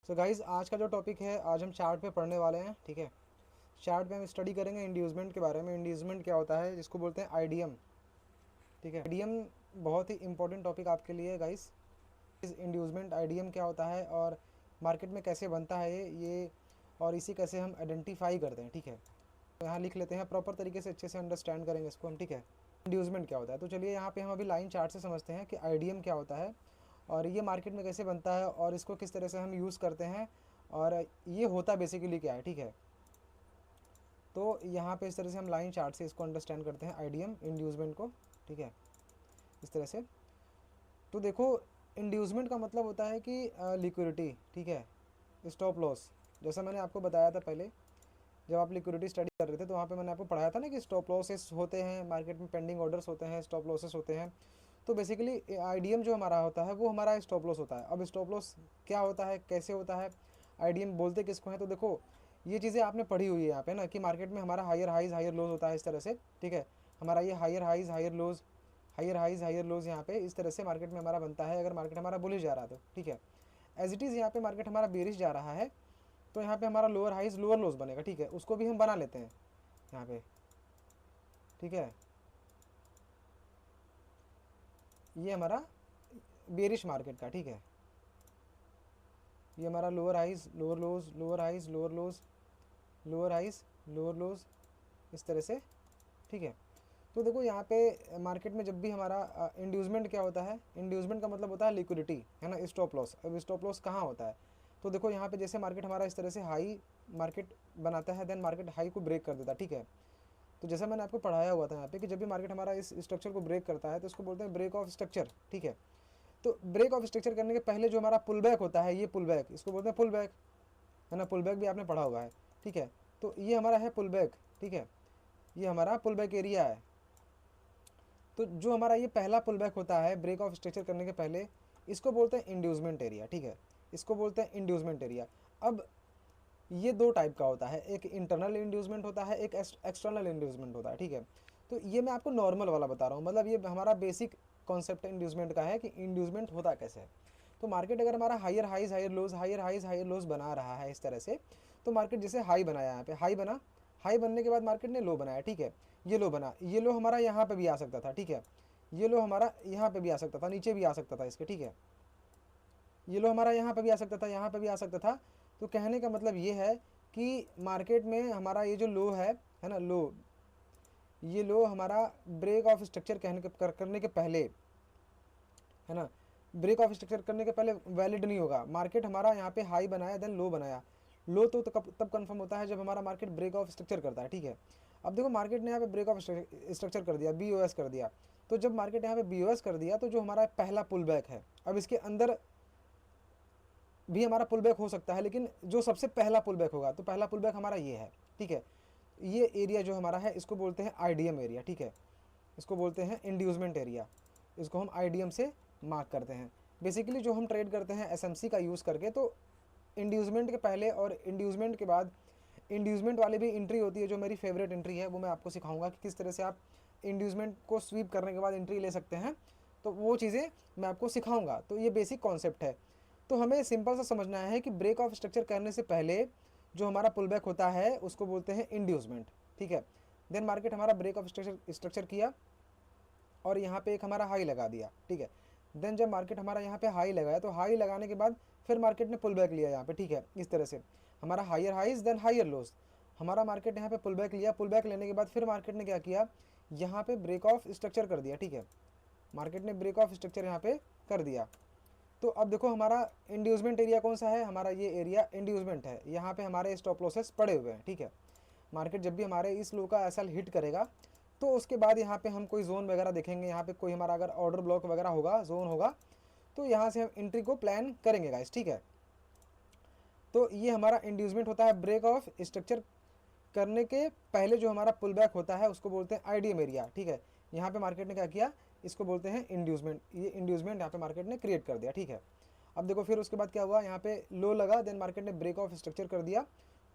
So guys आज का जो टॉपिक है, आज हम चार्ट पे पढ़ने वाले हैं। ठीक है, चार्ट पे हम स्टडी करेंगे इंड्यूसमेंट के बारे में। इंड्यूसमेंट क्या होता है, जिसको बोलते हैं आईडीएम। ठीक है, आईडीएम बहुत ही इंपॉर्टेंट टॉपिक आपके लिए गाइस। इस इंड्यूसमेंट आईडीएम क्या होता है और मार्केट में कैसे बनता है ये और इसी कैसे हम आइडेंटिफाई करते हैं। ठीक है, तो यहाँ लिख लेते हैं, प्रॉपर तरीके से अच्छे से अंडरस्टैंड करेंगे इसको हम। ठीक है, इंड्यूसमेंट क्या होता है, तो चलिए यहाँ पे हम अभी लाइन चार्ट से समझते हैं कि आईडीएम क्या होता है और ये मार्केट में कैसे बनता है और इसको किस तरह से हम यूज़ करते हैं और ये होता बेसिकली क्या है। ठीक है, तो यहाँ पे इस तरह से हम लाइन चार्ट से इसको अंडरस्टैंड करते हैं, आईडीएम इंड्यूसमेंट को। ठीक है, इस तरह से। तो देखो, इंड्यूसमेंट का मतलब होता है कि लिक्विडिटी। ठीक है, स्टॉप लॉस। जैसा मैंने आपको बताया था पहले, जब आप लिक्विडिटी स्टडी कर रहे थे तो वहाँ पे मैंने आपको पढ़ाया था ना कि स्टॉप लॉसेस होते हैं, मार्केट में पेंडिंग ऑर्डर्स होते हैं, स्टॉप लॉसेस होते हैं। तो बेसिकली आईडीएम जो हमारा होता है वो हमारा स्टॉप लॉस होता है। अब स्टॉप लॉस क्या होता है, कैसे होता है, आईडीएम बोलते किसको हैं, तो देखो ये चीज़ें आपने पढ़ी हुई है यहाँ पे ना कि मार्केट में हमारा हायर हाइज हायर लोज होता है इस तरह से। ठीक है, हमारा ये higher highs higher lows, higher highs higher lows यहाँ पे इस तरह से मार्केट में हमारा बनता है, अगर मार्केट हमारा बुलिश जा रहा है तो। ठीक है, एज इट इज़ यहाँ पे मार्केट हमारा बेरिश जा रहा है तो यहाँ पे हमारा लोअर हाइज लोअर लोज बनेगा। ठीक है, उसको भी हम बना लेते हैं यहाँ पे। ठीक है, ये हमारा बेरिश मार्केट का। ठीक है, ये हमारा lower highs lower lows, lower highs lower lows, lower highs lower lows, इस तरह से। ठीक है, तो देखो यहाँ पे मार्केट में जब भी हमारा इंड्यूसमेंट क्या होता है, इंड्यूसमेंट का मतलब होता है लिक्विडिटी, है ना, स्टॉप लॉस। अब स्टॉप लॉस कहाँ होता है, तो देखो यहाँ पे जैसे मार्केट हमारा इस तरह से हाई मार्केट बनाता है, देन मार्केट हाई को ब्रेक कर देता है। ठीक है, तो जैसा मैंने आपको पढ़ाया हुआ था यहाँ पे कि जब भी मार्केट हमारा इस स्ट्रक्चर को ब्रेक करता है तो इसको बोलते हैं ब्रेक ऑफ स्ट्रक्चर। ठीक है, तो ब्रेक ऑफ स्ट्रक्चर करने के पहले जो हमारा पुल बैक होता है, ये पुल बैक, इसको बोलते हैं पुल बैक, है ना, पुल बैक भी आपने पढ़ा हुआ है। ठीक है, तो ये हमारा है पुल बैक। ठीक है, ये हमारा पुल बैक एरिया है। तो जो हमारा ये पहला पुल बैक होता है ब्रेक ऑफ स्ट्रक्चर करने के पहले, इसको बोलते हैं इंड्यूसमेंट एरिया। ठीक है, इसको बोलते हैं इंड्यूसमेंट एरिया। अब ये दो टाइप का होता है, एक इंटरनल इंड्यूसमेंट होता है, एक एक्सटर्नल इंड्यूसमेंट होता है। ठीक है, तो ये मैं आपको नॉर्मल वाला बता रहा हूँ, मतलब ये हमारा बेसिक कॉन्सेप्ट इंड्यूसमेंट का है कि इंड्यूसमेंट होता कैसे है। तो मार्केट अगर हमारा higher highs higher lows, higher highs higher lows बना रहा है इस तरह से, तो मार्केट जैसे हाई बनाया, यहाँ पे हाई बना, हाई बनने के बाद मार्केट ने लो बनाया। ठीक है, ये लो बना, ये लो हमारा यहाँ पे भी आ सकता था। ठीक है, ये लो हमारा यहाँ पे भी आ सकता था, नीचे भी आ सकता था इसके। ठीक है, ये लो हमारा यहाँ पे भी आ सकता था, यहाँ पे भी आ सकता था। तो कहने का मतलब ये है कि मार्केट में हमारा ये जो लो है ना, लो, ये लो हमारा ब्रेक ऑफ स्ट्रक्चर करने के पहले, है ना, ब्रेक ऑफ स्ट्रक्चर करने के पहले वैलिड नहीं होगा। मार्केट हमारा यहाँ पे हाई बनाया, देन लो बनाया। लो तो तब कंफर्म होता है जब हमारा मार्केट ब्रेक ऑफ स्ट्रक्चर करता है। ठीक है, अब देखो मार्केट ने यहाँ पे ब्रेक ऑफ स्ट्रक्चर कर दिया, बीओएस कर दिया। तो जब मार्केट यहाँ पे बीओएस कर दिया तो जो हमारा पहला पुल बैक है, अब इसके अंदर भी हमारा पुल बैक हो सकता है, लेकिन जो सबसे पहला पुल बैक होगा, तो पहला पुल बैक हमारा ये है। ठीक है, ये एरिया जो हमारा है इसको बोलते हैं आईडीएम एरिया। ठीक है, इसको बोलते हैं इंड्यूसमेंट एरिया, इसको हम आईडीएम से मार्क करते हैं। बेसिकली जो हम ट्रेड करते हैं एसएमसी का यूज़ करके, तो इंड्यूसमेंट के पहले और इंड्यूसमेंट के बाद इंड्यूसमेंट वाली भी एंट्री होती है, जो मेरी फेवरेट एंट्री है, वो मैं आपको सिखाऊंगा कि किस तरह से आप इंड्यूसमेंट को स्वीप करने के बाद एंट्री ले सकते हैं। तो वो चीज़ें मैं आपको सिखाऊंगा। तो ये बेसिक कॉन्सेप्ट है। तो हमें सिंपल सा समझना है कि ब्रेक ऑफ स्ट्रक्चर करने से पहले जो हमारा पुल बैक होता है उसको बोलते हैं इंड्यूसमेंट। ठीक है, देन मार्केट हमारा ब्रेक ऑफ स्ट्रक्चर किया और यहाँ पे एक हमारा हाई लगा दिया। ठीक है, देन जब मार्केट हमारा यहाँ पे हाई लगाया, तो हाई लगाने के बाद फिर मार्केट ने पुल बैक लिया यहाँ पे। ठीक है, इस तरह से हमारा higher highs then higher lows, हमारा मार्केट यहाँ पे पुल बैक लिया। पुल बैक लेने के बाद फिर मार्केट ने क्या किया, यहाँ पे ब्रेक ऑफ स्ट्रक्चर कर दिया। ठीक है, मार्केट ने ब्रेक ऑफ स्ट्रक्चर यहाँ पे कर दिया। तो अब देखो हमारा इंड्यूसमेंट एरिया कौन सा है, हमारा ये एरिया इंड्यूसमेंट है। यहाँ पे हमारे स्टॉप लॉसेस पड़े हुए हैं। ठीक है, मार्केट जब भी हमारे इस लो का एसएल हिट करेगा तो उसके बाद यहाँ पे हम कोई जोन वगैरह देखेंगे, यहाँ पे कोई हमारा अगर ऑर्डर ब्लॉक वगैरह होगा, जोन होगा, तो यहाँ से हम एंट्री को प्लान करेंगे गाइस। ठीक है, तो ये हमारा इंड्यूसमेंट होता है। ब्रेक ऑफ स्ट्रक्चर करने के पहले जो हमारा पुल बैक होता है उसको बोलते हैं आईडीएम एरिया। ठीक है, यहाँ पे मार्केट ने क्या किया, इसको बोलते हैं इंड्यूसमेंट। ये इंड्यूसमेंट यहाँ पे मार्केट ने क्रिएट कर दिया। ठीक है, अब देखो फिर उसके बाद क्या हुआ, यहाँ पे लो लगा, देन मार्केट ने ब्रेक ऑफ स्ट्रक्चर कर दिया,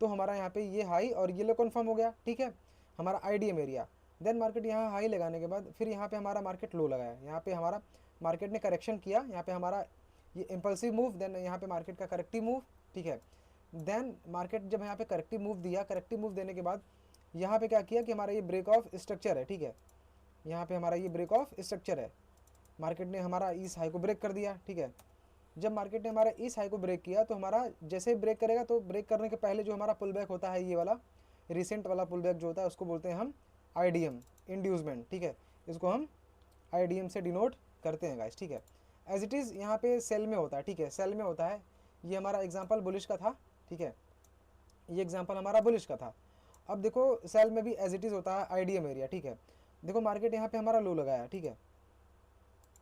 तो हमारा यहाँ पे ये हाई और ये लो कन्फर्म हो गया। ठीक है, हमारा आईडीएम एरिया। देन मार्केट यहाँ हाई लगाने के बाद फिर यहाँ पे हमारा मार्केट लो लगाया, यहाँ पे हमारा मार्केट ने करेक्शन किया, यहाँ पे हमारा ये इम्पल्सिव मूव, देन यहाँ पे मार्केट का करेक्टिव मूव, ठीक है। देन मार्केट जब यहाँ पे करेक्टिव मूव दिया, करेक्टिव मूव देने के बाद यहाँ पे क्या किया कि हमारा ये ब्रेक ऑफ स्ट्रक्चर है, ठीक है, यहाँ पे हमारा ये ब्रेक ऑफ स्ट्रक्चर है, मार्केट ने हमारा इस हाई को ब्रेक कर दिया, ठीक है। जब मार्केट ने हमारा इस हाई को ब्रेक किया तो हमारा जैसे ही ब्रेक करेगा तो ब्रेक करने के पहले जो हमारा पुल बैक होता है, ये वाला रिसेंट वाला पुल बैक जो होता है उसको बोलते हैं हम आईडीएम, इंड्यूसमेंट, ठीक है, इसको हम आईडीएम से डिनोट करते हैं गाइस, ठीक है। एज इट इज़ यहाँ पे सेल में होता है, ठीक है, सेल में होता है। ये हमारा एग्जांपल बुलिश का था, ठीक है, ये एग्जांपल हमारा बुलिश का था। अब देखो सेल में भी एज इट इज़ होता है आईडीएम एरिया, ठीक है। देखो मार्केट यहाँ पे हमारा लो लगाया, ठीक है,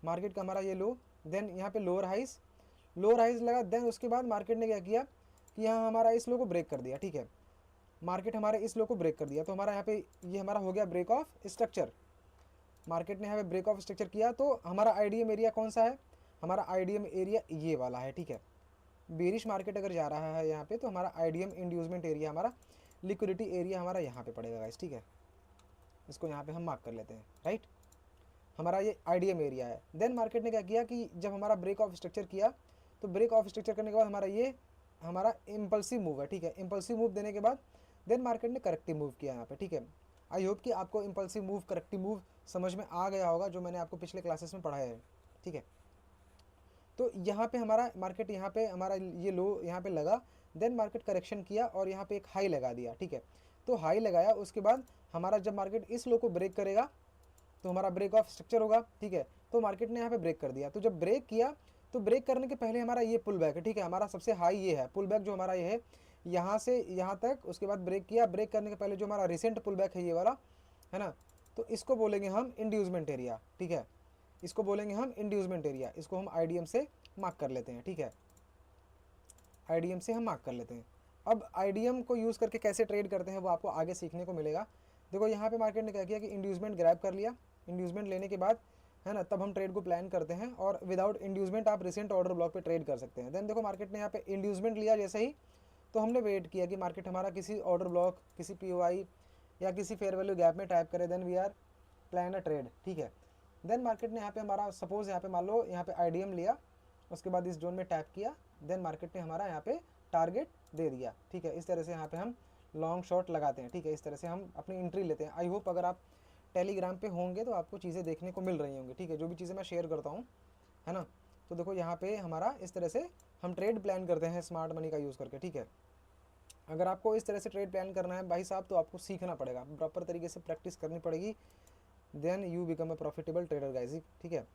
मार्केट का हमारा ये लो, देन यहाँ पे लोअर हाइज लगा, देन उसके बाद मार्केट ने क्या किया कि यहाँ हमारा इस लो को ब्रेक कर दिया, ठीक है, मार्केट हमारे इस लो को ब्रेक कर दिया, तो हमारा यहाँ पे ये हमारा हो गया ब्रेक ऑफ स्ट्रक्चर। मार्केट ने यहाँ पे ब्रेक ऑफ स्ट्रक्चर किया तो हमारा आईडीएम एरिया कौन सा है, हमारा आईडीएम एरिया ये वाला है, ठीक है। बेरिश मार्केट अगर जा रहा है यहाँ पे तो हमारा आईडीएम इंड्यूसमेंट एरिया, हमारा लिक्विडिटी एरिया हमारा यहाँ पे पड़ेगा गाइस, ठीक है, इसको यहाँ पे हम मार्क कर लेते हैं, राइट, हमारा ये आईडीएम एरिया है। देन मार्केट ने क्या किया कि जब हमारा ब्रेक ऑफ स्ट्रक्चर किया तो ब्रेक ऑफ स्ट्रक्चर करने के बाद हमारा ये हमारा इम्पल्सिव मूव है, ठीक है, इम्पल्सिव मूव देने के बाद देन मार्केट ने करेक्टिव मूव किया यहाँ पे, ठीक है। आई होप कि आपको इम्पल्सिव मूव, करेक्टिव मूव समझ में आ गया होगा, जो मैंने आपको पिछले क्लासेस में पढ़ाया है, ठीक है। तो यहाँ पे हमारा मार्केट, यहाँ पे हमारा ये लो यहाँ पे लगा, देन मार्केट करेक्शन किया और यहाँ पे एक हाई लगा दिया, ठीक है। तो हाई लगाया, उसके बाद हमारा जब मार्केट इस लो को ब्रेक करेगा तो हमारा ब्रेक ऑफ स्ट्रक्चर होगा, ठीक है। तो मार्केट ने यहाँ पे ब्रेक कर दिया, तो जब ब्रेक किया तो ब्रेक करने के पहले हमारा ये पुल बैक है, ठीक है, हमारा सबसे हाई ये है पुल बैक जो हमारा ये है यहाँ से यहाँ तक, उसके बाद ब्रेक किया, ब्रेक करने के पहले जो हमारा रिसेंट पुल बैक है ये वाला, है ना, तो इसको बोलेंगे हम इंड्यूसमेंट एरिया, ठीक है, इसको बोलेंगे हम इंड्यूसमेंट एरिया, इसको हम आईडीएम से मार्क कर लेते हैं, ठीक है, आईडीएम से हम मार्क कर लेते हैं। अब आईडीएम को यूज़ करके कैसे ट्रेड करते हैं वो आपको आगे सीखने को मिलेगा। देखो यहाँ पे मार्केट ने क्या किया कि इंड्यूसमेंट ग्रैब कर लिया, इंड्यूसमेंट लेने के बाद, है ना, तब हम ट्रेड को प्लान करते हैं, और विदाउट इंड्यूसमेंट आप रिसेंट ऑर्डर ब्लॉक पे ट्रेड कर सकते हैं। देन देखो मार्केट ने यहाँ पे इंड्यूसमेंट लिया जैसे ही, तो हमने वेट किया कि मार्केट हमारा किसी ऑर्डर ब्लॉक, किसी पीओआई या किसी फेयर वैल्यू गैप में टाइप करे, then we are plan a trade, ठीक है। देन मार्केट ने यहाँ पे हमारा सपोज यहाँ पे मान लो यहाँ पे आईडीएम लिया, उसके बाद इस जोन में टैप किया, देन मार्केट ने हमारा यहाँ पे टारगेट दे दिया, ठीक है। इस तरह से यहाँ पे हम लॉन्ग शॉट लगाते हैं, ठीक है, इस तरह से हम अपनी एंट्री लेते हैं। आई होप अगर आप टेलीग्राम पे होंगे तो आपको चीज़ें देखने को मिल रही होंगी, ठीक है, जो भी चीज़ें मैं शेयर करता हूँ, है ना। तो देखो यहाँ पे हमारा इस तरह से हम ट्रेड प्लान करते हैं स्मार्ट मनी का यूज़ करके, ठीक है। अगर आपको इस तरह से ट्रेड प्लान करना है भाई साहब तो आपको सीखना पड़ेगा, प्रॉपर तरीके से प्रैक्टिस करनी पड़ेगी, then you become a profitable trader guys, ठीक है।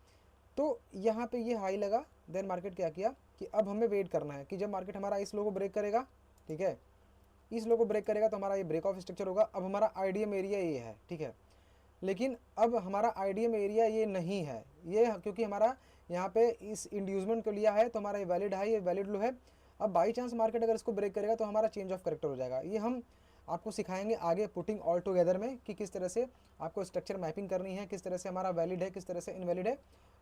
तो यहाँ पे ये हाई लगा, देन मार्केट क्या किया कि अब हमें वेट करना है कि जब मार्केट हमारा इस लो को ब्रेक करेगा, ठीक है, इस लो को ब्रेक करेगा तो हमारा ये ब्रेक ऑफ स्ट्रक्चर होगा। अब हमारा आईडीएम एरिया ये है, ठीक है, लेकिन अब हमारा आईडीएम एरिया ये नहीं है, ये क्योंकि हमारा यहाँ पे इस इंड्यूसमेंट को लिया है तो हमारा ये वैलिड हाई, ये वैलिड लो है। अब बाई चांस मार्केट अगर इसको ब्रेक करेगा तो हमारा चेंज ऑफ करेक्टर हो जाएगा। ये हम आपको सिखाएंगे आगे पुटिंग ऑल टुगेदर में कि किस तरह से आपको स्ट्रक्चर मैपिंग करनी है, किस तरह से हमारा वैलिड है, किस तरह से इनवैलिड है,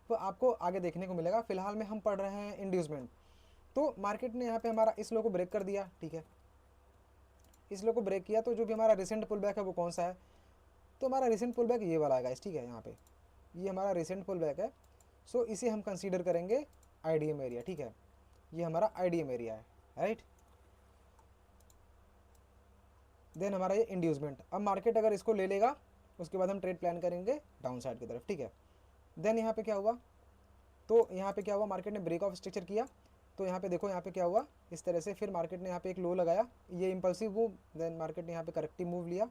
तो आपको आगे देखने को मिलेगा। फिलहाल में हम पढ़ रहे हैं इंड्यूसमेंट। तो मार्केट ने यहाँ पे हमारा इस लो को ब्रेक कर दिया, ठीक है, इस लो को ब्रेक किया, तो जो भी हमारा रिसेंट पुल बैक है वो कौन सा है, तो हमारा रिसेंट पुल बैक ये वाला है गाइस, ठीक है, यहाँ पे ये हमारा रिसेंट पुल बैक है। सो इसे हम कंसीडर करेंगे आईडीएम एरिया, ठीक है, ये हमारा आईडीएम एरिया है, राइट। देन हमारा ये इंड्यूसमेंट, अब मार्केट अगर इसको ले लेगा उसके बाद हम ट्रेड प्लान करेंगे डाउन साइड की तरफ, ठीक है। देन यहाँ पे क्या हुआ, तो यहाँ पे क्या हुआ, मार्केट ने ब्रेक ऑफ स्ट्रक्चर किया, तो यहाँ पे देखो यहाँ पे क्या हुआ, इस तरह से फिर मार्केट ने यहाँ पे एक लो लगाया, ये इंपल्सिव मूव, देन मार्केट ने यहाँ पे करेक्टिव मूव लिया।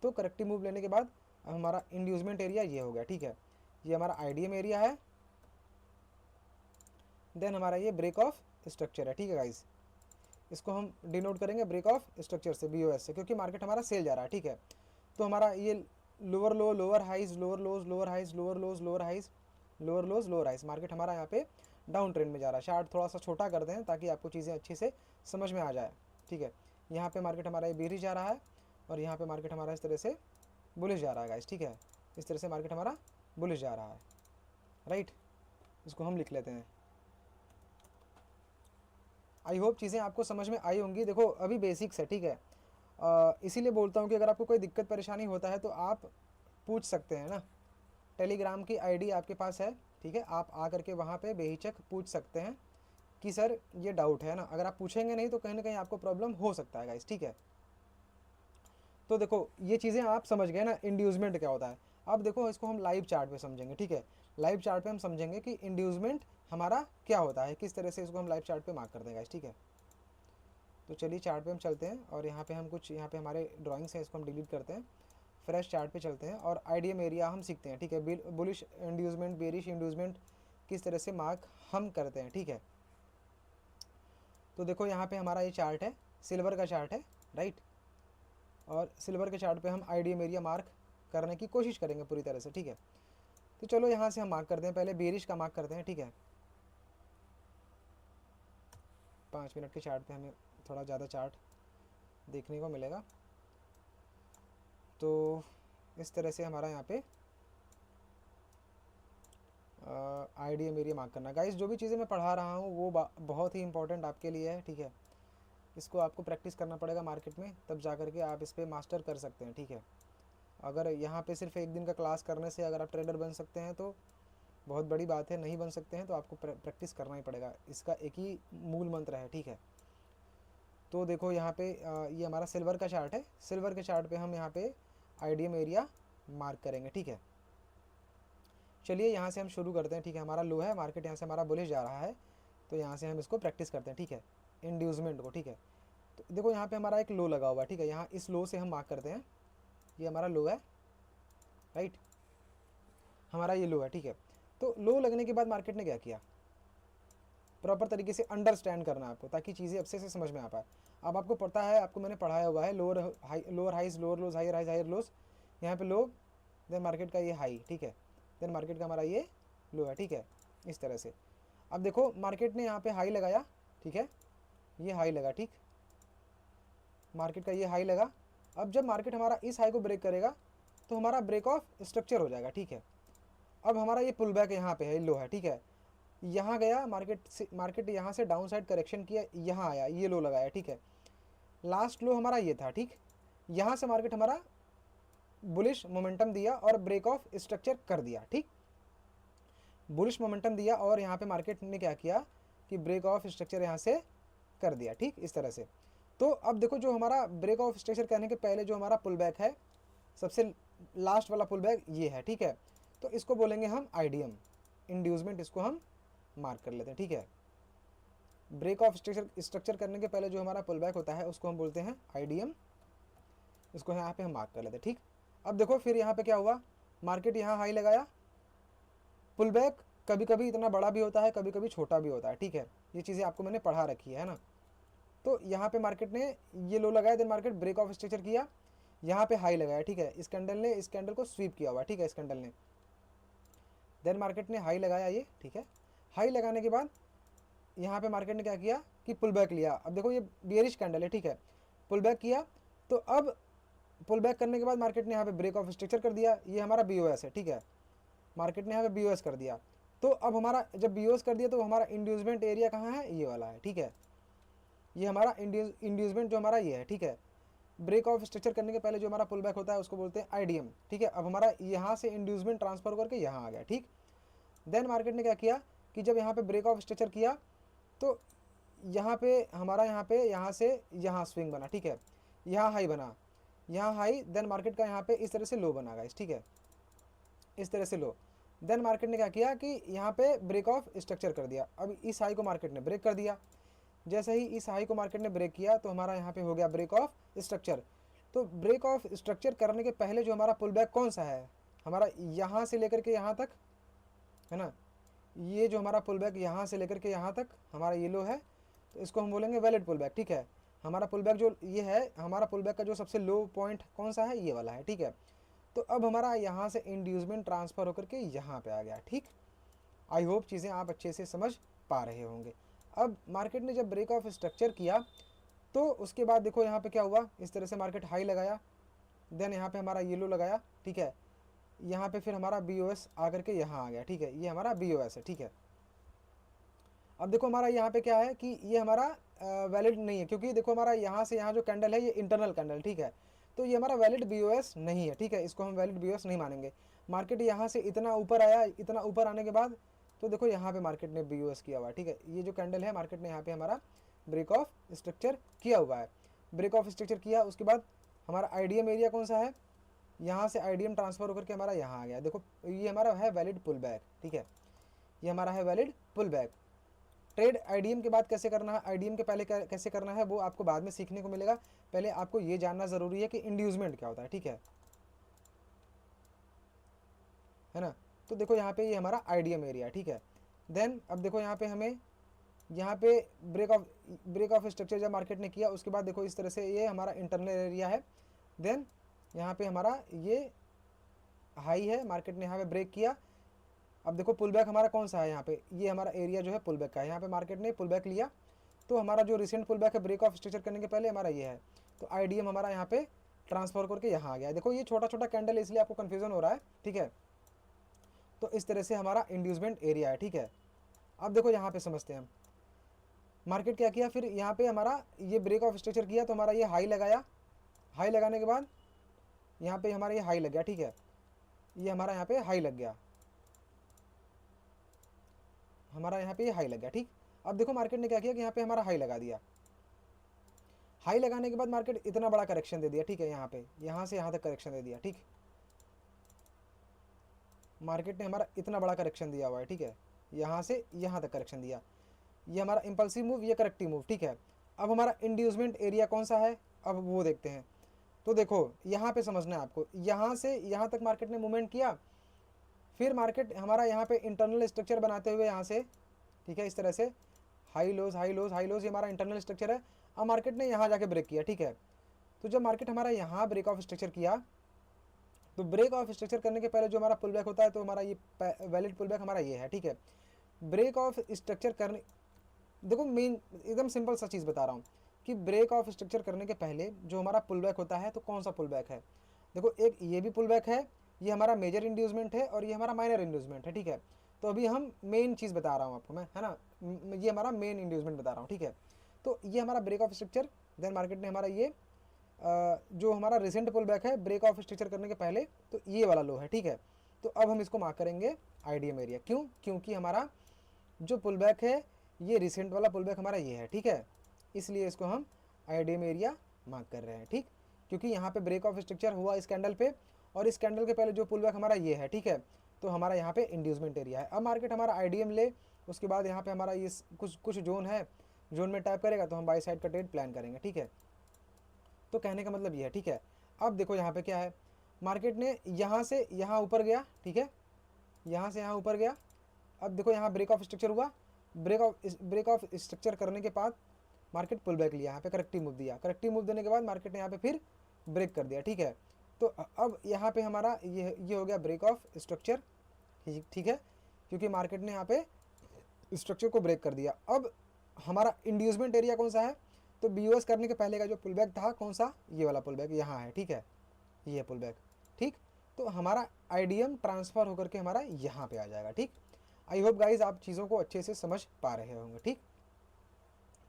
तो करेक्टिव मूव लेने के बाद हमारा इंड्यूसमेंट एरिया ये हो गया, ठीक है, ये हमारा आईडीएम एरिया है। देन हमारा ये ब्रेक ऑफ स्ट्रक्चर है, ठीक है गाइज, इसको हम डिनोट करेंगे ब्रेक ऑफ स्ट्रक्चर से, BOS से, क्योंकि मार्केट हमारा सेल जा रहा है, ठीक है। तो हमारा ये lower low, lower highs, lower lows, lower highs, lower lows, lower highs, lower lows, lower highs, market हमारा यहाँ पे डाउन ट्रेंड में जा रहा है। चार्ट थोड़ा सा छोटा करते हैं ताकि आपको चीज़ें अच्छे से समझ में आ जाए, ठीक है। यहाँ पे मार्केट हमारा ये बेरिश जा रहा है और यहाँ पे मार्केट हमारा इस तरह से बुलिश जा रहा है गाइस, ठीक है, इस तरह से मार्केट हमारा बुलिश जा रहा है, राइट। इसको हम लिख लेते हैं। आई होप चीज़ें आपको समझ में आई होंगी। देखो अभी बेसिक्स है, ठीक है, इसीलिए बोलता हूँ कि अगर आपको कोई दिक्कत परेशानी होता है तो आप पूछ सकते हैं ना, टेलीग्राम की आईडी आपके पास है, ठीक है, आप आ करके वहाँ पे बेहिचक पूछ सकते हैं कि सर ये डाउट है ना, अगर आप पूछेंगे नहीं तो कहीं ना कहीं आपको प्रॉब्लम हो सकता है गाइस, ठीक है। तो देखो ये चीज़ें आप समझ गए ना, इंड्यूसमेंट क्या होता है। अब देखो इसको हम लाइव चार्ट पे समझेंगे, ठीक है। लाइव चार्ट पे हम समझेंगे कि इंड्यूसमेंट हमारा क्या होता है, किस तरह से इसको हम लाइव चार्ट पे मार्क कर देंगे गाइस, ठीक है। तो चलिए चार्ट पे हम चलते हैं और यहाँ पे हम कुछ, यहाँ पे हमारे ड्राइंग्स हैं, इसको हम डिलीट करते हैं, फ्रेश चार्ट पे चलते हैं और आईडीएम एरिया हम सीखते हैं, ठीक है। बुलिश इंड्यूसमेंट, बेरिश इंड्यूसमेंट किस तरह से मार्क हम करते हैं, ठीक है। तो देखो यहाँ पे हमारा ये चार्ट है, सिल्वर का चार्ट है, राइट। और सिल्वर के चार्ट पे हम आईडीएम एरिया मार्क करने की कोशिश करेंगे पूरी तरह से, ठीक है। तो चलो यहाँ से हम मार्क करते हैं, पहले बेरिश का मार्क करते हैं, ठीक है। 5 मिनट के चार्ट पे हमें थोड़ा ज़्यादा चार्ट देखने को मिलेगा। तो इस तरह से हमारा यहाँ पे आईडीएम एरिया मार्क करना। गाइस जो भी चीज़ें मैं पढ़ा रहा हूँ वो बहुत ही इंपॉर्टेंट आपके लिए है, ठीक है। इसको आपको प्रैक्टिस करना पड़ेगा मार्केट में, तब जा कर के आप इस पर मास्टर कर सकते हैं, ठीक है। अगर यहाँ पे सिर्फ एक दिन का क्लास करने से अगर आप ट्रेडर बन सकते हैं तो बहुत बड़ी बात है, नहीं बन सकते हैं तो आपको प्रैक्टिस करना ही पड़ेगा, इसका एक ही मूल मंत्र है, ठीक है। तो देखो यहाँ पे ये हमारा सिल्वर का चार्ट है, सिल्वर के चार्ट पे हम यहाँ पे आईडीएम एरिया मार्क करेंगे, ठीक है। चलिए यहाँ से हम शुरू करते हैं, ठीक है। हमारा लो है, मार्केट यहाँ से हमारा बुलिश जा रहा है, तो यहाँ से हम इसको प्रैक्टिस करते हैं, ठीक है, इंड्यूसमेंट को, ठीक है। तो देखो यहाँ पे हमारा एक लो लगा हुआ है, ठीक है। यहाँ इस लो से हम मार्क करते हैं, ये हमारा लो है, राइट, हमारा ये लो है, ठीक है। तो लो लगने के बाद मार्केट ने क्या किया, प्रॉपर तरीके से अंडरस्टैंड करना है आपको, ताकि चीज़ें अच्छे से समझ में आ पाए। अब आपको पता है, आपको मैंने पढ़ाया हुआ है, lower highs, lower lows, higher highs, higher lows. यहाँ पे लो, देन मार्केट का ये हाई, ठीक है, देन मार्केट का हमारा ये लो है, ठीक है, इस तरह से। अब देखो मार्केट ने यहाँ पे हाई लगाया, ठीक है, ये हाई लगा, ठीक, मार्केट का ये हाई लगा। अब जब मार्केट हमारा इस हाई को ब्रेक करेगा तो हमारा ब्रेक ऑफ स्ट्रक्चर हो जाएगा, ठीक है। अब हमारा ये पुल बैक यहाँ पे है, लो है, ठीक है, यहाँ गया मार्केट यहाँ से डाउन साइड करेक्शन किया, यहाँ आया, ये लो लगाया, ठीक है। लास्ट लो हमारा ये था, ठीक, यहाँ से मार्केट हमारा बुलिश मोमेंटम दिया और ब्रेक ऑफ स्ट्रक्चर कर दिया, ठीक, बुलिश मोमेंटम दिया और यहाँ पे मार्केट ने क्या किया कि ब्रेक ऑफ स्ट्रक्चर यहाँ से कर दिया, ठीक, इस तरह से। तो अब देखो जो हमारा ब्रेक ऑफ स्ट्रक्चर करने के पहले जो हमारा पुल बैक है, सबसे लास्ट वाला पुल बैक ये है, ठीक है। तो इसको बोलेंगे हम आईडीएम इंड्यूसमेंट, इसको हम मार्क कर लेते हैं, ठीक है। ब्रेक ऑफ स्ट्रक्चर करने के पहले जो हमारा पुल बैक होता है उसको हम बोलते हैं आईडीएम, इसको यहाँ पे हम मार्क कर लेते हैं, ठीक। अब देखो फिर यहाँ पे क्या हुआ, मार्केट यहाँ हाई लगाया, पुल बैक कभी कभी इतना बड़ा भी होता है, कभी कभी छोटा भी होता है, ठीक है। ये चीज़ें आपको मैंने पढ़ा रखी है ना। तो यहाँ पे मार्केट ने ये लो लगाया, then market break of structure किया, यहाँ पे हाई लगाया, ठीक है, इस कैंडल ने इस कैंडल को स्वीप किया हुआ, ठीक है, इस कैंडल ने, देन मार्केट ने हाई लगाया ये, ठीक है। हाई लगाने के बाद यहाँ पे मार्केट ने क्या किया कि पुल बैक लिया। अब देखो ये बेयरिश कैंडल है, ठीक है, पुल बैक किया। तो अब पुल बैक करने के बाद मार्केट ने यहाँ पे ब्रेक ऑफ स्ट्रक्चर कर दिया, ये हमारा बीओएस है, ठीक है, मार्केट ने यहाँ पे बीओएस कर दिया। तो अब हमारा जब बीओएस कर दिया तो हमारा इंड्यूसमेंट एरिया कहाँ है, ये वाला है, ठीक है, ये हमारा इंड्यूसमेंट जो हमारा ये है, ठीक है। ब्रेक ऑफ स्ट्रक्चर करने के पहले जो हमारा पुल बैक होता है उसको बोलते हैं आईडीएम, ठीक है। अब हमारा यहाँ से इंड्यूसमेंट ट्रांसफर करके यहाँ आ गया, ठीक। देन मार्केट ने क्या किया कि जब यहाँ पे ब्रेक ऑफ स्ट्रक्चर किया तो यहाँ पे हमारा यहाँ से यहाँ स्विंग बना, ठीक है, यहाँ हाई बना, यहाँ हाई, देन मार्केट का यहाँ पे इस तरह से लो बना गाइस, ठीक है, इस तरह से लो। देन मार्केट ने क्या किया कि यहाँ पे ब्रेक ऑफ स्ट्रक्चर कर दिया। अब इस हाई को मार्केट ने ब्रेक कर दिया, जैसे ही इस हाई को मार्केट ने ब्रेक किया तो हमारा यहाँ पे हो गया ब्रेक ऑफ स्ट्रक्चर। तो ब्रेक ऑफ स्ट्रक्चर करने के पहले जो हमारा पुल बैक कौन सा है, हमारा यहाँ से लेकर के यहाँ तक है ना, ये जो हमारा पुल बैक यहाँ से लेकर के यहाँ तक हमारा ये लो है, तो इसको हम बोलेंगे वैलिड पुल बैक, ठीक है। हमारा पुल बैक जो ये है, हमारा पुल बैक का जो सबसे लो पॉइंट कौन सा है, ये वाला है, ठीक है। तो अब हमारा यहाँ से इंड्यूसमेंट ट्रांसफ़र होकर के यहाँ पे आ गया, ठीक। आई होप चीज़ें आप अच्छे से समझ पा रहे होंगे। अब मार्केट ने जब ब्रेक ऑफ स्ट्रक्चर किया तो उसके बाद देखो यहाँ पे क्या हुआ, इस तरह से मार्केट हाई लगाया, देन यहाँ पे हमारा येलो लगाया, ठीक है, यहाँ पे फिर हमारा बीओएस आकर के यहाँ आ गया, ठीक है, ये हमारा बीओएस है, ठीक है। अब देखो हमारा यहाँ पे क्या है कि ये हमारा वैलिड नहीं है, क्योंकि देखो हमारा यहाँ से यहाँ जो कैंडल है ये इंटरनल कैंडल, ठीक है। तो ये हमारा वैलिड बीओएस नहीं है, ठीक है, इसको हम वैलिड बीओएस नहीं मानेंगे। मार्केट यहाँ से इतना ऊपर आया, इतना ऊपर आने के बाद तो देखो यहाँ पे मार्केट ने BOS किया हुआ है, ठीक है। ये जो कैंडल है मार्केट ने यहाँ पे हमारा ब्रेक ऑफ स्ट्रक्चर किया हुआ है। ब्रेक ऑफ स्ट्रक्चर किया, उसके बाद हमारा IDM एरिया कौन सा है, यहाँ से IDM ट्रांसफर होकर के हमारा यहाँ आ गया। देखो ये हमारा है वैलिड पुल बैक, ठीक है, ये हमारा है valid pull back. Trade IDM के बाद कैसे करना है, IDM के पहले कैसे करना है वो आपको बाद में सीखने को मिलेगा। पहले आपको ये जानना ज़रूरी है कि इंड्यूसमेंट क्या होता है, ठीक है ना। तो देखो यहाँ पे ये हमारा IDM एरिया, ठीक है। देन अब देखो यहाँ पे हमें यहाँ पे ब्रेक ऑफ स्ट्रक्चर जब मार्केट ने किया, उसके बाद देखो इस तरह से ये हमारा इंटरनल एरिया है। देन यहाँ पे हमारा ये हाई है, मार्केट ने यहाँ पे ब्रेक किया। अब देखो पुल बैक हमारा कौन सा है, यहाँ पे ये हमारा एरिया जो है पुल बैक का है। यहाँ पे मार्केट ने पुल बैक लिया, तो हमारा जो रिसेंट पुल बैक है ब्रेक ऑफ स्ट्रक्चर करने के पहले हमारा ये है। तो IDM हमारा यहाँ पे ट्रांसफर करके यहाँ आ गया। देखो ये छोटा छोटा कैंडल है इसलिए आपको कन्फ्यूजन हो रहा है, ठीक है। तो इस तरह से हमारा इंड्यूसमेंट एरिया है, ठीक है। अब देखो यहाँ पे समझते हैं हम मार्केट क्या किया। फिर यहाँ पे हमारा ये ब्रेक ऑफ स्ट्रक्चर किया, तो हमारा ये हाई लगाया। हाई लगाने के बाद यहाँ पे हमारा ये हाई लग गया, ठीक है, ये हमारा यहाँ पे हाई लग गया, हमारा यहाँ पे ये हाई लग गया, ठीक। अब देखो मार्केट ने क्या किया कि यहाँ पे हमारा हाई लगा दिया। हाई लगाने के बाद मार्केट इतना बड़ा करेक्शन दे दिया, ठीक है, यहाँ पे यहाँ से यहाँ तक करेक्शन दे दिया, ठीक। मार्केट ने हमारा इतना बड़ा करेक्शन दिया हुआ है, ठीक है, यहाँ से यहाँ तक करेक्शन दिया। ये हमारा इंपल्सिव मूव, ये करेक्टिव मूव, ठीक है। अब हमारा इंड्यूसमेंट एरिया कौन सा है, अब वो देखते हैं। तो देखो यहाँ पे समझना है आपको, यहाँ से यहाँ तक मार्केट ने मूवमेंट किया, फिर मार्केट हमारा यहाँ पे इंटरनल स्ट्रक्चर बनाते हुए यहाँ से, ठीक है, इस तरह से हाई लोज हाई लोज हाई लोज, ये हमारा इंटरनल स्ट्रक्चर है। अब मार्केट ने यहाँ जाके ब्रेक किया, ठीक है। तो जब मार्केट हमारा यहाँ ब्रेक ऑफ स्ट्रक्चर किया, तो ब्रेक ऑफ स्ट्रक्चर करने के पहले जो हमारा पुल बैक होता है, तो हमारा ये वैलिड पुल बैक हमारा ये है, ठीक है। ब्रेक ऑफ स्ट्रक्चर करने, देखो मेन एकदम सिंपल सा चीज़ बता रहा हूँ कि ब्रेक ऑफ स्ट्रक्चर करने के पहले जो हमारा पुल बैक होता है, तो कौन सा पुल बैक है। देखो एक ये भी पुल बैक है, ये हमारा मेजर इंड्यूसमेंट है और ये हमारा माइनर इंड्यूसमेंट है, ठीक है। तो अभी हम मेन चीज़ बता रहा हूँ आपको मैं, है ना, ये हमारा मेन इंड्यूसमेंट बता रहा हूँ, ठीक है। तो ये हमारा break of structure, then market ने हमारा ये जो हमारा रिसेंट पुल बैक है ब्रेक ऑफ स्ट्रक्चर करने के पहले, तो ये वाला लो है, ठीक है। तो अब हम इसको मार्क करेंगे IDM एरिया, क्यों, क्योंकि हमारा जो पुल बैक है ये रिसेंट वाला पुल बैक हमारा ये है, ठीक है, इसलिए इसको हम IDM एरिया मार्क कर रहे हैं, ठीक। क्योंकि यहाँ पे ब्रेक ऑफ स्ट्रक्चर हुआ इस कैंडल पे, और इस कैंडल के पहले जो पुल बैक हमारा ये है, ठीक है। तो हमारा यहाँ पे इंड्यूसमेंट एरिया है। अब मार्केट हमारा IDM ले, उसके बाद यहाँ पे हमारा ये कुछ जोन है, जोन में टैप करेगा तो हम बाई साइड का ट्रेड प्लान करेंगे, ठीक है। तो कहने का मतलब ये है, ठीक है। अब देखो यहाँ पे क्या है, मार्केट ने यहाँ से यहाँ ऊपर गया, ठीक है, यहाँ से यहाँ ऊपर गया। अब देखो यहाँ ब्रेक ऑफ स्ट्रक्चर हुआ, ब्रेक ऑफ स्ट्रक्चर करने के बाद मार्केट पुल बैक लिया, यहाँ पे करेक्टिव मूव दिया। करेक्टिव मूव देने के बाद मार्केट ने यहाँ पे फिर ब्रेक कर दिया, ठीक है। तो अब यहाँ पे हमारा ये हो गया ब्रेक ऑफ स्ट्रक्चर, ठीक है, क्योंकि मार्केट ने यहाँ पे स्ट्रक्चर को ब्रेक कर दिया। अब हमारा इंड्यूसमेंट एरिया कौन सा है, तो BOS करने के पहले का जो पुल बैक था कौन सा, ये वाला पुल बैक यहाँ है, ठीक है, ये पुल बैक, ठीक। तो हमारा IDM ट्रांसफ़र होकर के हमारा यहाँ पे आ जाएगा, ठीक। आई होप गाइज आप चीज़ों को अच्छे से समझ पा रहे होंगे, ठीक।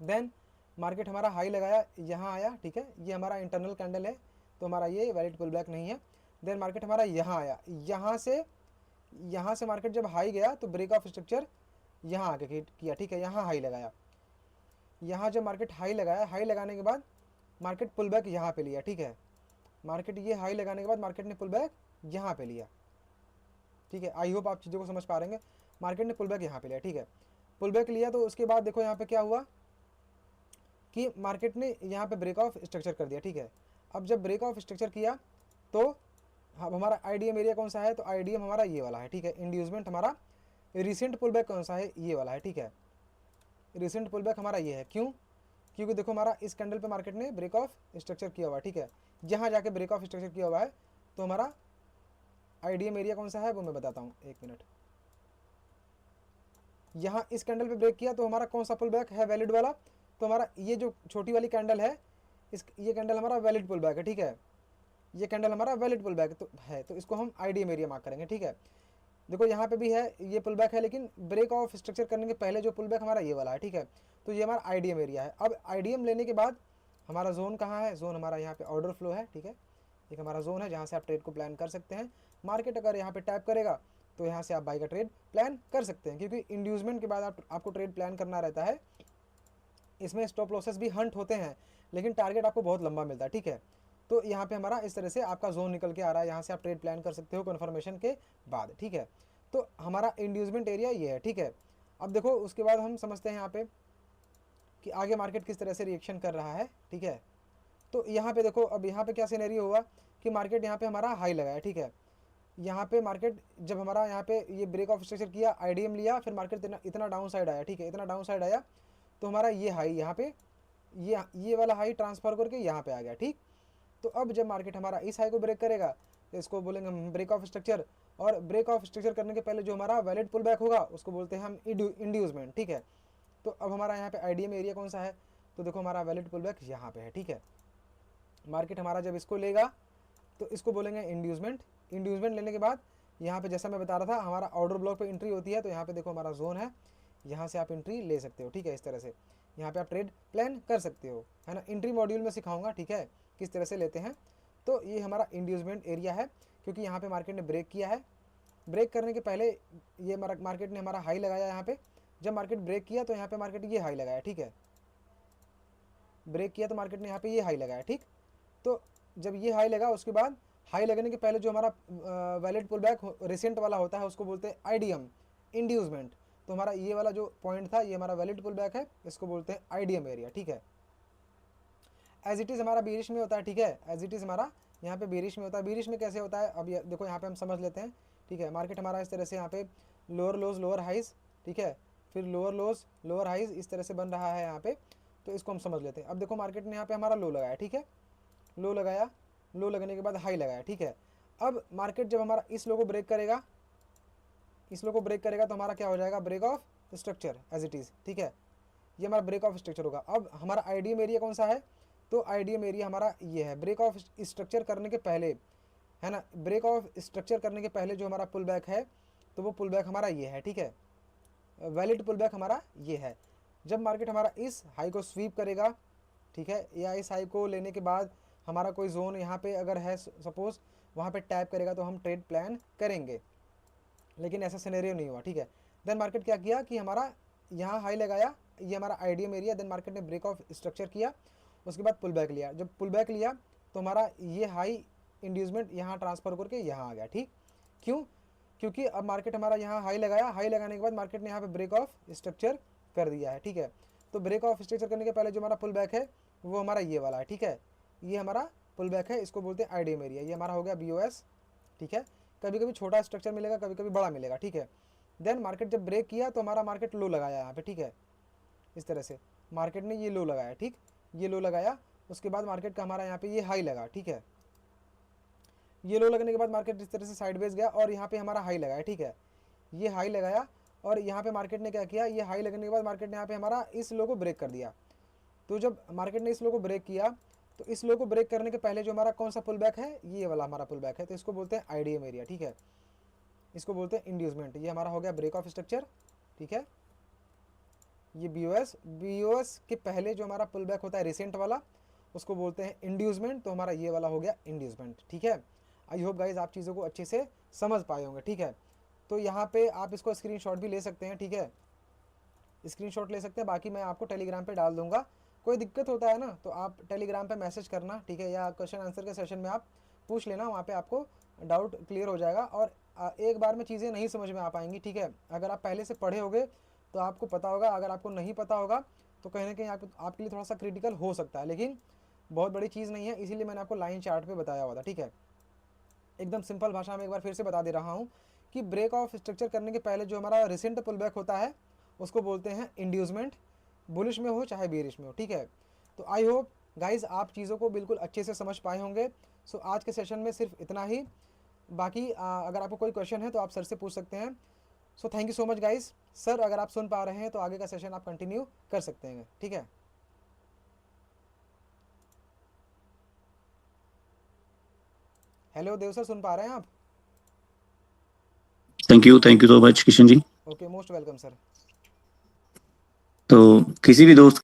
देन मार्केट हमारा हाई लगाया, यहाँ आया, ठीक है, ये हमारा इंटरनल कैंडल है, तो हमारा ये वैलिड पुल बैक नहीं है। देन मार्केट हमारा यहाँ आया, यहाँ से मार्केट जब हाई गया तो ब्रेक ऑफ स्ट्रक्चर यहाँ आके किया, ठीक है, यहाँ हाई लगाया। यहाँ जब मार्केट हाई लगाया, हाई लगाने के बाद मार्केट पुल बैक यहाँ पे लिया, ठीक है। मार्केट ये हाई लगाने के बाद मार्केट ने पुल बैक यहाँ पे लिया, ठीक है। आई होप आप चीज़ों को समझ पा रहे हैं। मार्केट ने पुल बैक यहाँ पे लिया, ठीक है, पुल बैक लिया। तो उसके बाद देखो यहाँ पे क्या हुआ कि मार्केट ने यहाँ पे ब्रेक ऑफ स्ट्रक्चर कर दिया, ठीक है। अब जब ब्रेक ऑफ स्ट्रक्चर किया तो अब हमारा IDM एरिया कौन सा है, तो IDM हमारा ये वाला है, ठीक है। इंड्यूसमेंट हमारा रिसेंट पुल बैक कौन सा है, ये वाला है, ठीक है। रिसेंट पुल बैक हमारा ये है, क्यों, क्योंकि देखो हमारा इस कैंडल पे मार्केट ने ब्रेक ऑफ स्ट्रक्चर किया हुआ है, ठीक है। जहाँ जाके ब्रेक ऑफ स्ट्रक्चर किया हुआ है, तो हमारा IDM एरिया कौन सा है वो मैं बताता हूँ, एक मिनट। यहाँ इस कैंडल पे ब्रेक किया तो हमारा कौन सा पुल बैक है, वैलिड वाला। तो हमारा ये जो छोटी वाली कैंडल है, ये कैंडल हमारा वैलिड पुल बैक है, ठीक है। ये कैंडल हमारा वैलिड पुल बैक तो इसको हम IDM एरिया मार्क करेंगे, ठीक है। देखो यहाँ पे भी है, ये पुल बैक है, लेकिन ब्रेक ऑफ स्ट्रक्चर करने के पहले जो पुल बैक हमारा ये वाला है, ठीक है। तो ये हमारा IDM एरिया है। अब IDM लेने के बाद हमारा जोन कहाँ है, जोन हमारा यहाँ पे ऑर्डर फ्लो है, ठीक है। एक हमारा जोन है जहाँ से आप ट्रेड को प्लान कर सकते हैं। मार्केट अगर यहाँ पे टैप करेगा तो यहाँ से आप बाई का ट्रेड प्लान कर सकते हैं, क्योंकि इंड्यूसमेंट के बाद आपको ट्रेड प्लान करना रहता है। इसमें स्टॉप लॉसेस भी हंट होते हैं, लेकिन टारगेट आपको बहुत लंबा मिलता है, ठीक है। तो यहाँ पे हमारा इस तरह से आपका जोन निकल के आ रहा है, यहाँ से आप ट्रेड प्लान कर सकते हो कन्फर्मेशन के बाद, ठीक है। तो हमारा इंड्यूसमेंट एरिया ये है, ठीक है। अब देखो उसके बाद हम समझते हैं यहाँ पे कि आगे मार्केट किस तरह से रिएक्शन कर रहा है, ठीक है। तो यहाँ पे देखो, अब यहाँ पे क्या सिनेरियो हुआ कि मार्केट यहाँ पे हमारा हाई लगाया, ठीक है। यहाँ पे मार्केट जब हमारा यहाँ पे ये ब्रेक ऑफ स्ट्रक्चर किया, आईडीएम लिया, फिर मार्केट इतना डाउन साइड आया, ठीक है, इतना डाउन साइड आया, तो हमारा ये हाई यहाँ पे ये वाला हाई ट्रांसफर करके यहाँ पे आ गया, ठीक। तो अब जब मार्केट हमारा इस हाई को ब्रेक करेगा तो इसको बोलेंगे हम ब्रेक ऑफ स्ट्रक्चर, और ब्रेक ऑफ स्ट्रक्चर करने के पहले जो हमारा वैलिड पुल बैक होगा उसको बोलते हैं हम इंड्यूसमेंट, ठीक है। तो अब हमारा यहाँ पे आईडीएम एरिया कौन सा है, तो देखो हमारा वैलिड पुल बैक यहाँ पे है, ठीक है। मार्केट हमारा जब इसको लेगा तो इसको बोलेंगे इंड्यूसमेंट। इंड्यूसमेंट लेने के बाद यहाँ पे जैसा मैं बता रहा था हमारा ऑर्डर ब्लॉक पे एंट्री होती है, तो यहाँ पे देखो हमारा जोन है, यहाँ से आप एंट्री ले सकते हो, ठीक है। इस तरह से यहाँ पे आप ट्रेड प्लान कर सकते हो, है ना। एंट्री मॉड्यूल में सिखाऊंगा, ठीक है, किस तरह से लेते हैं। तो ये हमारा इंड्यूसमेंट एरिया है, क्योंकि यहाँ पे मार्केट ने ब्रेक किया है। ब्रेक करने के पहले ये मार्केट ने हमारा हाई लगाया यहाँ पे, जब मार्केट ब्रेक किया तो यहाँ पे मार्केट ये हाई लगाया, ठीक है। ब्रेक किया तो मार्केट ने यहाँ पे ये हाई लगाया, ठीक। तो जब ये हाई लगा उसके बाद हाई लगने के पहले जो हमारा वैलिड पुल बैक रिसेंट वाला होता है उसको बोलते हैं आईडीएम, इंड्यूसमेंट। तो हमारा ये वाला जो पॉइंट था ये हमारा वैलिड पुल बैक है, इसको बोलते हैं आईडीएम एरिया, ठीक है। एज इट इज़ हमारा बेरिश में होता है, ठीक है, एज इट इज़ हमारा यहाँ पे बेरिश में होता है। बेरिश में कैसे होता है, अब देखो यहाँ पे हम समझ लेते हैं, ठीक है। मार्केट हमारा इस तरह से यहाँ पे लोअर लोज लोअर हाइज, ठीक है, फिर लोअर लोज लोअर हाइज इस तरह से बन रहा है यहाँ पे, तो इसको हम समझ लेते हैं। अब देखो मार्केट ने यहाँ पे हमारा लो लगाया, ठीक है, लो लगाया, लो लगने के बाद हाई लगाया, ठीक है। अब मार्केट जब हमारा इस लो को ब्रेक करेगा, इस लो को ब्रेक करेगा तो हमारा क्या हो जाएगा, break of structure as it is, ठीक है। ये हमारा ब्रेक ऑफ स्ट्रक्चर होगा। अब हमारा आईडीएम एरिया कौन सा है, तो आईडीएम एरिया हमारा ये है। ब्रेक ऑफ स्ट्रक्चर करने के पहले, है ना, ब्रेक ऑफ स्ट्रक्चर करने के पहले जो हमारा पुल बैक है तो वो पुल बैक हमारा ये है, ठीक है। वैलिड पुल बैक हमारा ये है। जब मार्केट हमारा इस हाई को स्वीप करेगा, ठीक है, या इस हाई को लेने के बाद हमारा कोई जोन यहाँ पे अगर है सपोज, वहाँ पे टैप करेगा तो हम ट्रेड प्लान करेंगे, लेकिन ऐसा सिनेरियो नहीं हुआ, ठीक है। देन मार्केट क्या किया कि हमारा यहाँ हाई लगाया, ये हमारा आईडीएम एरिया, देन मार्केट ने ब्रेक ऑफ स्ट्रक्चर किया, उसके बाद पुल बैक लिया। जब पुल बैक लिया तो हमारा ये हाई इंड्यूसमेंट यहाँ ट्रांसफर करके यहाँ आ गया, ठीक। क्यों, क्योंकि अब मार्केट हमारा यहाँ हाई लगाया, हाई लगाने के बाद मार्केट ने यहाँ पे ब्रेक ऑफ स्ट्रक्चर कर दिया है, ठीक है। तो ब्रेक ऑफ स्ट्रक्चर करने के पहले जो हमारा पुल बैक है वो हमारा ये वाला है, ठीक है। ये हमारा पुल बैक है, इसको बोलते हैं आईडीएम एरिया। ये हमारा हो गया बीओएस, ठीक है। कभी कभी छोटा स्ट्रक्चर मिलेगा, कभी कभी बड़ा मिलेगा, ठीक है। देन मार्केट जब ब्रेक किया तो हमारा मार्केट लो लगाया यहाँ पे, ठीक है। इस तरह से मार्केट ने ये लो लगाया, ठीक, ये लो लगाया। उसके बाद मार्केट का हमारा यहाँ पे ये हाई लगा, ठीक है। ये लो लगने के बाद मार्केट इस तरह से साइडवेज गया और यहाँ पे हमारा हाई लगाया, ठीक है। ये हाई लगाया और यहाँ पे मार्केट ने क्या किया, ये हाई लगने के बाद मार्केट ने यहाँ पे हमारा इस लो को ब्रेक कर दिया। तो जब मार्केट ने इस लो को ब्रेक किया तो इस लो को ब्रेक करने के पहले जो हमारा कौन सा पुल बैक है, ये वाला हमारा पुल बैक है, तो इसको बोलते हैं आईडीएम एरिया, ठीक है। इसको बोलते हैं इंड्यूसमेंट। ये हमारा हो गया ब्रेक ऑफ स्ट्रक्चर, ठीक है। ये बीओएस के पहले जो हमारा पुल बैक होता है रिसेंट वाला, उसको बोलते हैं इंड्यूसमेंट। तो हमारा ये वाला हो गया इंड्यूसमेंट, ठीक है। आई होप गाइज आप चीज़ों को अच्छे से समझ पाए होंगे, ठीक है। तो यहाँ पे आप इसको स्क्रीनशॉट भी ले सकते हैं, ठीक है, स्क्रीनशॉट ले सकते हैं। बाकी मैं आपको टेलीग्राम पे डाल दूंगा। कोई दिक्कत होता है ना तो आप टेलीग्राम पे मैसेज करना, ठीक है, या क्वेश्चन आंसर के सेशन में आप पूछ लेना, वहाँ पे आपको डाउट क्लियर हो जाएगा। और एक बार में चीज़ें नहीं समझ में आ पाएंगी, ठीक है। अगर आप पहले से पढ़े होगे तो आपको पता होगा, अगर आपको नहीं पता होगा तो कहीं ना कहीं आपके लिए थोड़ा सा क्रिटिकल हो सकता है, लेकिन बहुत बड़ी चीज़ नहीं है। इसीलिए मैंने आपको लाइन चार्ट पे बताया हुआ था, ठीक है। एकदम सिंपल भाषा में एक बार फिर से बता दे रहा हूँ कि ब्रेक ऑफ स्ट्रक्चर करने के पहले जो हमारा रिसेंट पुल बैक होता है उसको बोलते हैं इंड्यूसमेंट, बुलिश में हो चाहे बेरिश में हो, ठीक है। तो आई होप गाइज आप चीज़ों को बिल्कुल अच्छे से समझ पाए होंगे। सो आज के सेशन में सिर्फ इतना ही। बाकी अगर आपको कोई क्वेश्चन है तो आप सर से पूछ सकते हैं। So thank you so much guys. Sir अगर आप सुन पा रहे हैं तो आगे का सेशन आप कंटिन्यू कर सकते हैं, ठीक है। हेलो देव सर, सुन पा रहे हैं आप? Thank you so much Kishan ji. Okay, most welcome sir. तो किसी भी दोस्त